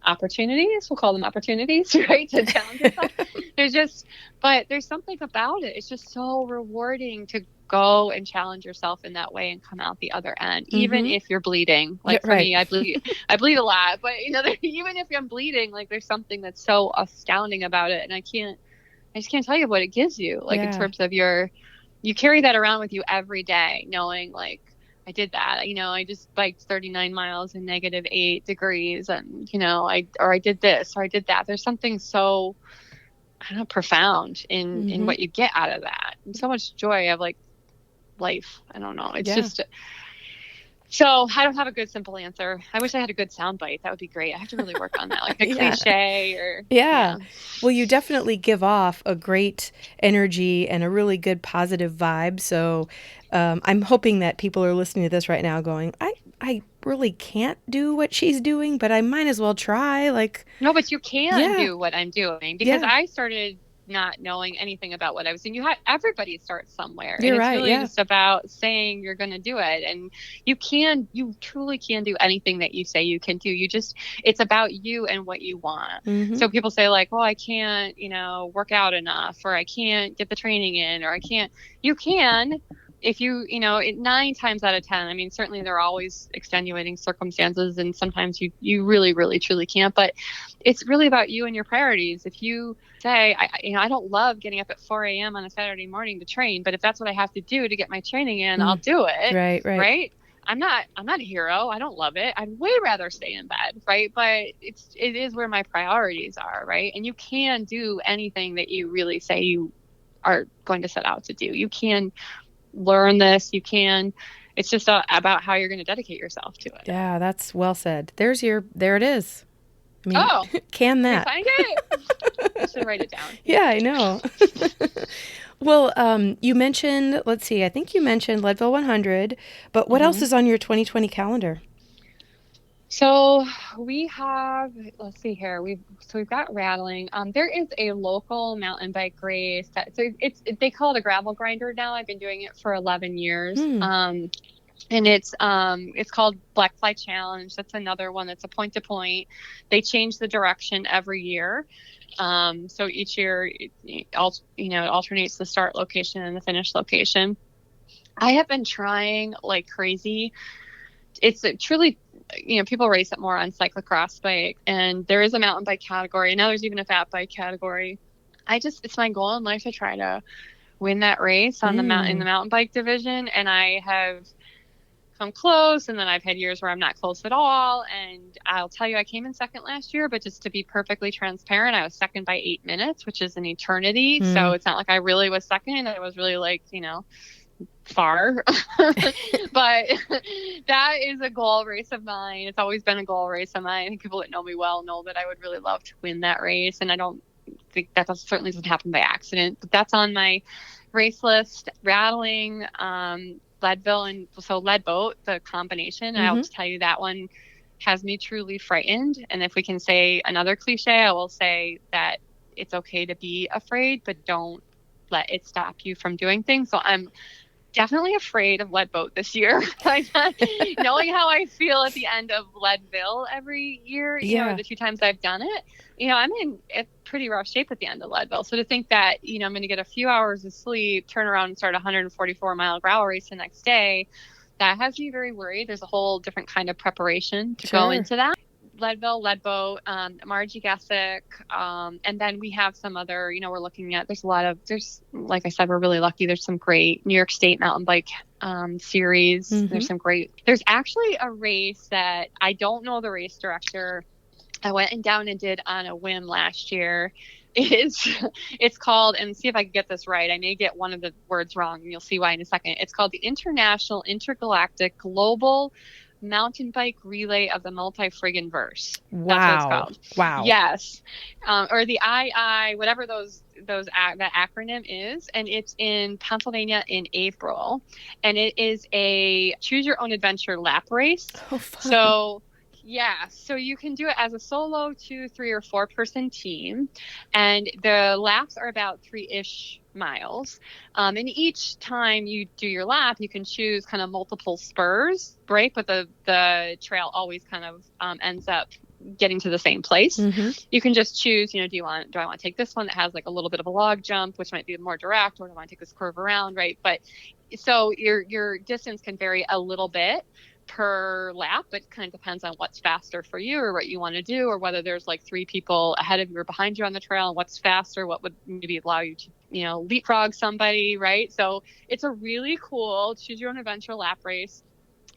opportunities. We'll call them opportunities, right? To challenge yourself. But there's something about it. It's just so rewarding to go and challenge yourself in that way and come out the other end, even if you're bleeding. Like for me, I bleed a lot, but even if I'm bleeding, like there's something that's so astounding about it. And I just can't tell you what it gives you, like in terms of you carry that around with you every day, knowing like, I did that, I just biked 39 miles in -8 degrees, and, I did this, or I did that. There's something so, I don't know, profound in what you get out of that. And so much joy of like life. I don't know. It's So I don't have a good simple answer. I wish I had a good soundbite. That would be great. I have to really work on that, like a cliche or Yeah. Well, you definitely give off a great energy and a really good positive vibe. So I'm hoping that people are listening to this right now going, I really can't do what she's doing, but I might as well try. Like, No, but you can yeah, do what I'm doing, because yeah, I started not knowing anything about what I was doing. Everybody starts somewhere, and you're it's right. really Yeah. just about saying you're going to do it. And you truly can do anything that you say you can do. It's about you and what you want. Mm-hmm. So people say like, well, I can't, work out enough, or I can't get the training in, or you can. If 9 times out of 10, I mean, certainly there are always extenuating circumstances, and sometimes you really, really, truly can't. But it's really about you and your priorities. If you say, I don't love getting up at 4 a.m. on a Saturday morning to train, but if that's what I have to do to get my training in, I'll do it. Right, right. Right. I'm not a hero. I don't love it. I'd way rather stay in bed. Right. But it is where my priorities are. Right. And you can do anything that you really say you are going to set out to do. You can learn this. It's just about how you're going to dedicate yourself to it. Yeah, that's well said. There it is. I mean, Oh, can that? you find it? I should write it down. Yeah, I know. Well, you mentioned, let's see, I think you mentioned Leadville 100, but what else is on your 2020 calendar? So we have, let's see here. We've got rattling. There is a local mountain bike race they call it a gravel grinder now. I've been doing it for 11 years. And it's called Black Fly Challenge. That's another one that's a point to point. They change the direction every year. So each year, it alternates the start location and the finish location. I have been trying like crazy. It's truly, people race it more on cyclocross bike, and there is a mountain bike category. And now there's even a fat bike category. It's my goal in life to try to win that race in the mountain bike division. And I have come close, and then I've had years where I'm not close at all. And I'll tell you, I came in second last year, but just to be perfectly transparent, I was second by 8 minutes, which is an eternity. So it's not like I really was second. I was really like, far. But that is a goal race of mine. It's always been a goal race of mine. I think people that know me well know that I would really love to win that race, and I don't think that certainly doesn't happen by accident. But that's on my race list. Rattling, Leadville, and so Lead Boat, the combination. I'll just tell you, that one has me truly frightened. And if we can say another cliche, I will say that it's okay to be afraid, but don't let it stop you from doing things. So I'm definitely afraid of Lead Boat this year. Knowing how I feel at the end of Leadville every year, the 2 times I've done it, I'm in pretty rough shape at the end of Leadville. So to think that, I'm going to get a few hours of sleep, turn around and start a 144-mile gravel race the next day, that has me very worried. There's a whole different kind of preparation to go into that. Leadville, Lead Boat, Margie Gessick, and then we have some other, we're looking at, like I said, we're really lucky. There's some great New York State mountain bike series. There's actually a race that I don't know the race director. I went down and did on a whim last year. It's called, and see if I can get this right. I may get one of the words wrong, and you'll see why in a second. It's called the International Intergalactic Global Mountain Bike Relay of the Multi-Friggin Verse. Wow. That's what it's called. Wow. Yes. Or the II, whatever that acronym is. And it's in Pennsylvania in April. And it is a choose your own adventure lap race. Oh, fun. So you can do it as a solo, 2, 3, or 4 person team. And the laps are about 3-ish miles. And each time you do your lap, you can choose kind of multiple spurs, right? But the trail always kind of ends up getting to the same place. You can just choose, do I want to take this one that has like a little bit of a log jump, which might be more direct, or do I want to take this curve around, right? But so your distance can vary a little bit per lap, but it kind of depends on what's faster for you or what you want to do, or whether there's like 3 people ahead of you or behind you on the trail, and what's faster, what would maybe allow you to, leapfrog somebody, right? So it's a really cool choose your own adventure lap race.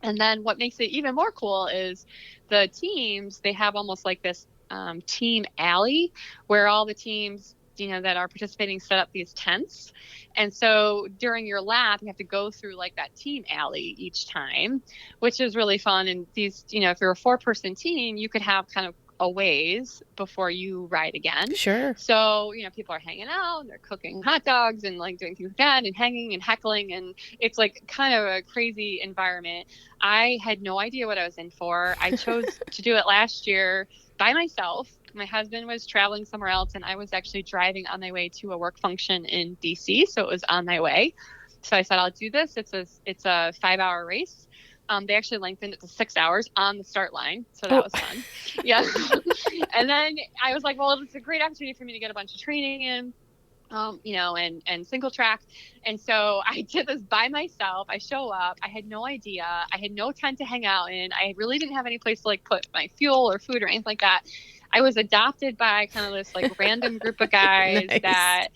And then what makes it even more cool is the teams, they have almost like this team alley where all the teams that are participating set up these tents. And so during your lap, you have to go through like that team alley each time, which is really fun. And these, if you're a 4-person team, you could have kind of a ways before you ride again. Sure. So, people are hanging out and they're cooking hot dogs and like doing things like that and hanging and heckling. And it's like kind of a crazy environment. I had no idea what I was in for. I chose to do it last year by myself. My husband was traveling somewhere else and I was actually driving on my way to a work function in DC. So it was on my way. So I said, I'll do this. It's a 5-hour race. They actually lengthened it to 6 hours on the start line. So that was fun. Yeah. And then I was like, well, it's a great opportunity for me to get a bunch of training in, and single track. And so I did this by myself. I show up. I had no idea. I had no tent to hang out in. I really didn't have any place to like put my fuel or food or anything like that. I was adopted by kind of this like random group of guys Nice. that,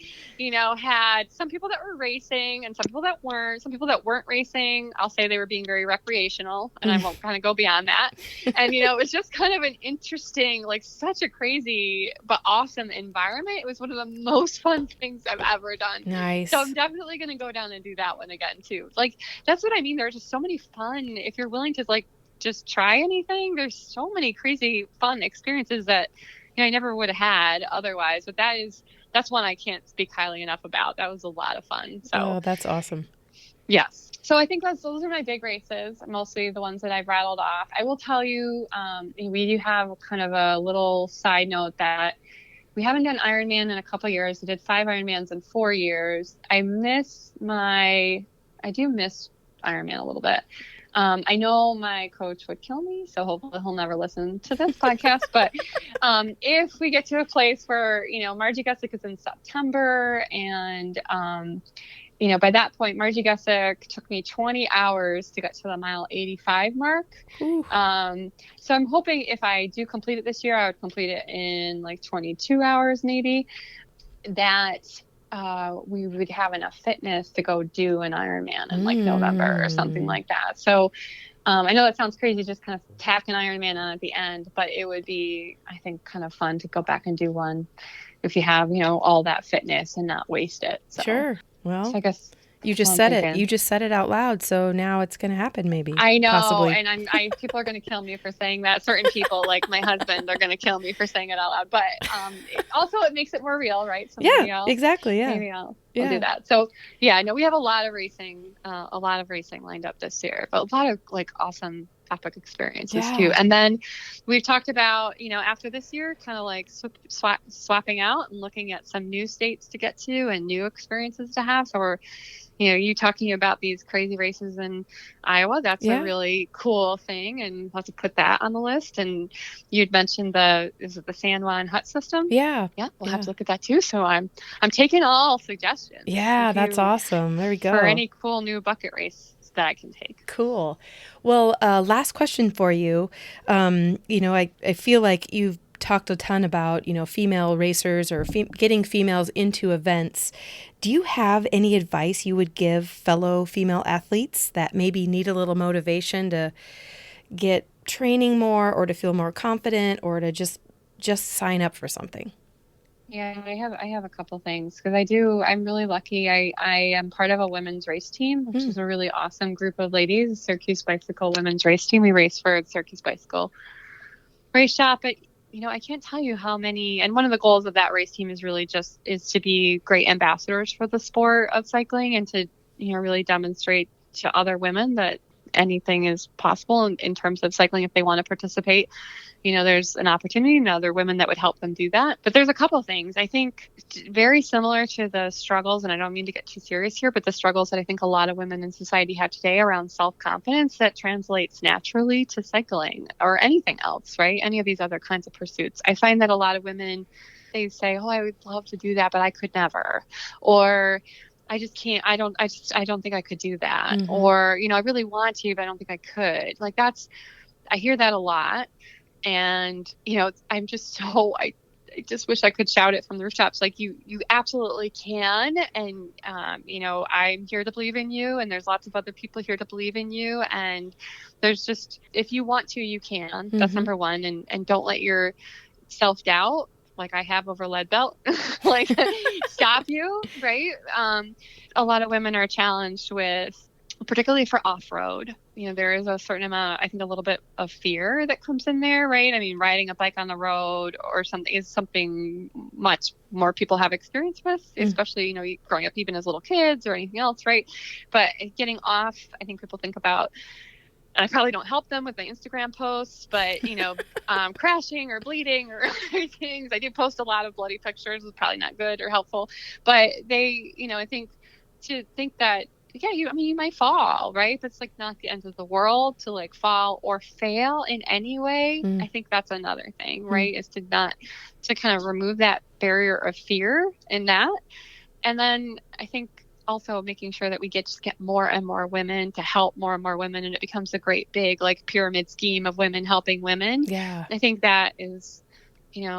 had some people that were racing and some people that weren't. Some people that weren't racing, I'll say they were being very recreational, and I won't kind of go beyond that. And, it was just kind of an interesting, like such a crazy but awesome environment. It was one of the most fun things I've ever done. Nice. So I'm definitely going to go down and do that one again too. Like, that's what I mean. There's just so many fun, if you're willing to like just try anything, there's so many crazy fun experiences that I never would have had otherwise. But that's one I can't speak highly enough about. That was a lot of fun. So that's awesome. Yes. So I think those are my big races, mostly the ones that I've rattled off. I will tell you, we do have kind of a little side note that we haven't done Ironman in a couple of years. We did 5 Ironmans in 4 years. I do miss Ironman a little bit. I know my coach would kill me, so hopefully he'll never listen to this podcast. But if we get to a place where, Margie Gussick is in September and, by that point, Margie Gussick took me 20 hours to get to the mile 85 mark. So I'm hoping if I do complete it this year, I would complete it in like 22 hours, maybe, that we would have enough fitness to go do an Ironman in like November or something like that. So I know that sounds crazy, just kind of tack an Ironman on at the end, but it would be, I think, kind of fun to go back and do one if you have, all that fitness and not waste it. So, sure. Well, so I guess you just said it. You just said it out loud. So now it's going to happen, maybe. I know. Possibly. And people are going to kill me for saying that. Certain people, like my husband, are going to kill me for saying it out loud. But it makes it more real, right? So exactly. Yeah. Maybe I'll do that. So, I know we have a lot of racing lined up this year, but a lot of like awesome epic experiences too. And then we've talked about, after this year, kind of like swapping out and looking at some new states to get to and new experiences to have. So we're, you talking about these crazy races in Iowa, that's a really cool thing, and we'll have to put that on the list. And you'd mentioned the San Juan Hut system. Yeah. We'll have to look at that too. So I'm taking all suggestions. Yeah, that's awesome. There we go. For any cool new bucket race that I can take. Cool. Well, last question for you. I feel like you've talked a ton about, female racers or getting females into events. Do you have any advice you would give fellow female athletes that maybe need a little motivation to get training more or to feel more confident or to just sign up for something? Yeah, I have a couple things because I'm really lucky. I am part of a women's race team, which is a really awesome group of ladies, Syracuse Bicycle Women's Race Team. We race for Syracuse Bicycle Race Shop. But, I can't tell you how many, and one of the goals of that race team is really is to be great ambassadors for the sport of cycling and to, really demonstrate to other women that anything is possible in terms of cycling if they want to participate. There's an opportunity and other women that would help them do that. But there's a couple of things I think very similar to the struggles, and I don't mean to get too serious here, but the struggles that I think a lot of women in society have today around self-confidence that translates naturally to cycling or anything else, right? Any of these other kinds of pursuits. I find that a lot of women, they say, oh, I would love to do that, but I could never. Or I just can't, I don't think I could do that. Mm-hmm. Or, I really want to, but I don't think I could. Like I hear that a lot. And, I'm just I just wish I could shout it from the rooftops. Like you absolutely can. And, I'm here to believe in you. And there's lots of other people here to believe in you. And there's just, if you want to, you can. Mm-hmm. That's number one. And don't let your self-doubt like I have over lead belt, like stop you, right? A lot of women are challenged with, particularly for off-road, there is a certain amount, I think a little bit of fear that comes in there, right? I mean, riding a bike on the road or something is something much more people have experience with, especially, growing up even as little kids or anything else, right? But getting off, I think people think about, and I probably don't help them with my Instagram posts, but, crashing or bleeding or other things. I do post a lot of bloody pictures. It's probably not good or helpful, but they, I think to think that, yeah, you might fall, right? That's like not the end of the world to like fall or fail in any way. I think that's another thing, right? Is to kind of remove that barrier of fear in that. And then I think also making sure that we just get more and more women to help more and more women. And it becomes a great big like pyramid scheme of women helping women. Yeah. I think that is,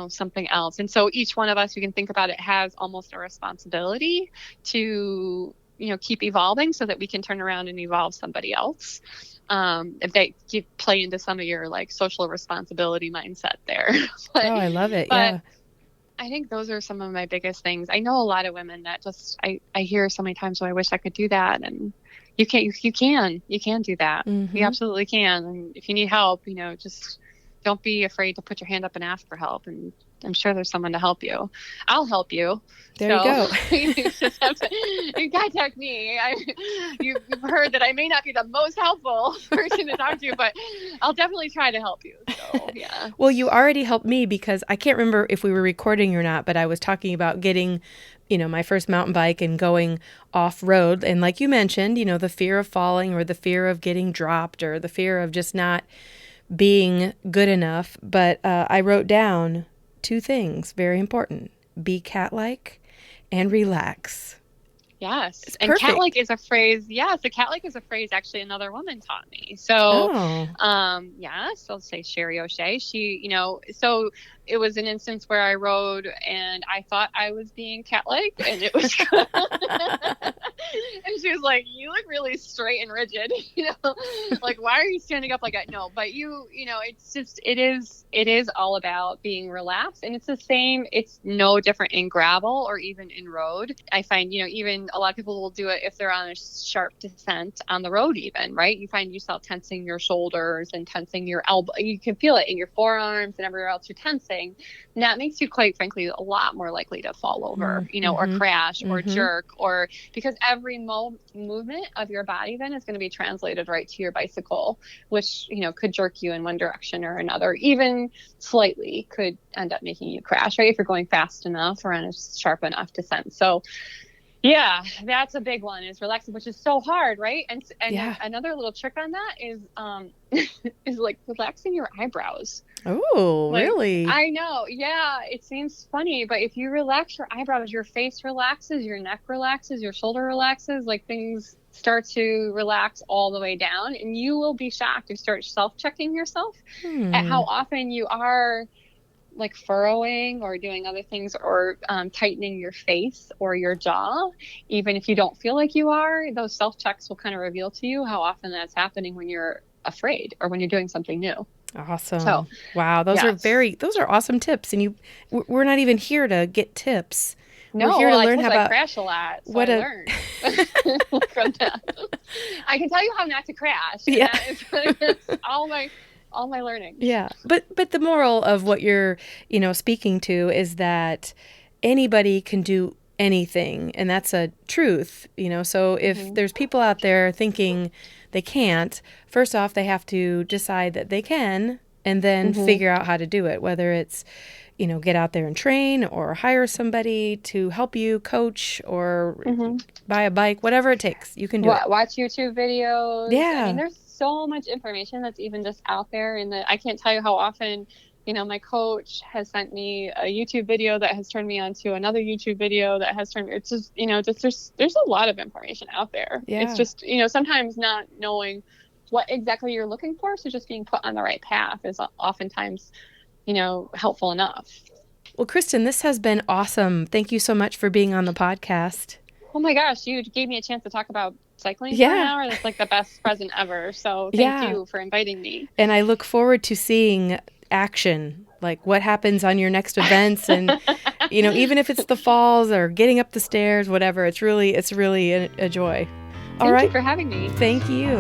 something else. And so each one of us, we can think about it, has almost a responsibility to, keep evolving so that we can turn around and evolve somebody else. If they play into some of your like social responsibility mindset there. I love it. Yeah. I think those are some of my biggest things. I know a lot of women that just, I hear so many times, oh, I wish I could do that. And you can do that. You absolutely can. And if you need help, just don't be afraid to put your hand up and ask for help. And I'm sure there's someone to help you. I'll help you. There you go. You just have to contact me. You've heard that I may not be the most helpful person to talk to, but I'll definitely try to help you. So, yeah. Well, you already helped me because I can't remember if we were recording or not, but I was talking about getting, my first mountain bike and going off road. And like you mentioned, the fear of falling or the fear of getting dropped or the fear of just not being good enough. But I wrote down 2 things, very important: be cat-like and relax. Yes. It's and perfect. Cat-like is a phrase. Yes. The cat-like is a phrase actually another woman taught me. So, yes, I'll say Sherry O'Shea. She, so it was an instance where I rode and I thought I was being cat-like and it was, and she was like, you look really straight and rigid, like, why are you standing up like that? No, but it's just, it is all about being relaxed. And it's the same, it's no different in gravel or even in road. I find, even a lot of people will do it if they're on a sharp descent on the road even, right? You find yourself tensing your shoulders and tensing your elbow. You can feel it in your forearms and everywhere else you're tensing. And that makes you, quite frankly, a lot more likely to fall over, or crash or jerk, or because every movement of your body then is going to be translated right to your bicycle, which, could jerk you in one direction or another, even slightly could end up making you crash, right? If you're going fast enough or on a sharp enough descent. So yeah, that's a big one, is relaxing, which is so hard, right? And another little trick on that is is like relaxing your eyebrows. Oh, really? I know. Yeah, it seems funny, but if you relax your eyebrows, your face relaxes, your neck relaxes, your shoulder relaxes, like things start to relax all the way down, and you will be shocked to start self-checking yourself at how often you are like furrowing or doing other things or tightening your face or your jaw. Even if you don't feel like you are, those self-checks will kind of reveal to you how often that's happening when you're afraid or when you're doing something new. Awesome. So, wow. Those are awesome tips. And we're not even here to get tips. No, we're here to learn about. I crash a lot, so I learned from that. I can tell you how not to crash. Yeah. That's all my learning. Yeah. But the moral of what you're, speaking to is that anybody can do anything. And that's a truth, so if there's people out there thinking they can't, first off, they have to decide that they can and then figure out how to do it, whether it's, get out there and train or hire somebody to help you coach or buy a bike, whatever it takes. You can do it. Watch YouTube videos. Yeah. I mean, there's so much information that's even just out there, and I can't tell you how often, my coach has sent me a YouTube video that has turned me on to another YouTube video that has turned me, it's just, there's a lot of information out there. Yeah. It's just, sometimes not knowing what exactly you're looking for. So just being put on the right path is oftentimes, helpful enough. Well, Kristen, this has been awesome. Thank you so much for being on the podcast. Oh my gosh, you gave me a chance to talk about cycling for an hour. That's like the best present ever. So thank you for inviting me. And I look forward to seeing action like what happens on your next events, and even if it's the falls or getting up the stairs, whatever, it's really a joy. All right. Thank you for having me. Thank you.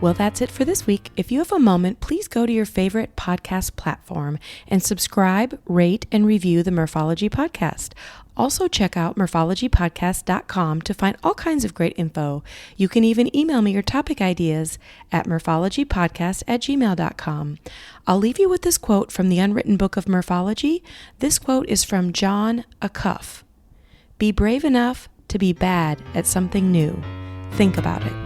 Well, that's it for this week. If you have a moment, please go to your favorite podcast platform and subscribe, rate, and review the Murphology Podcast. Also, check out murphologypodcast.com to find all kinds of great info. You can even email me your topic ideas at murphologypodcast@gmail.com. I'll leave you with this quote from the Unwritten Book of Murphology. This quote is from John Acuff. Be brave enough to be bad at something new. Think about it.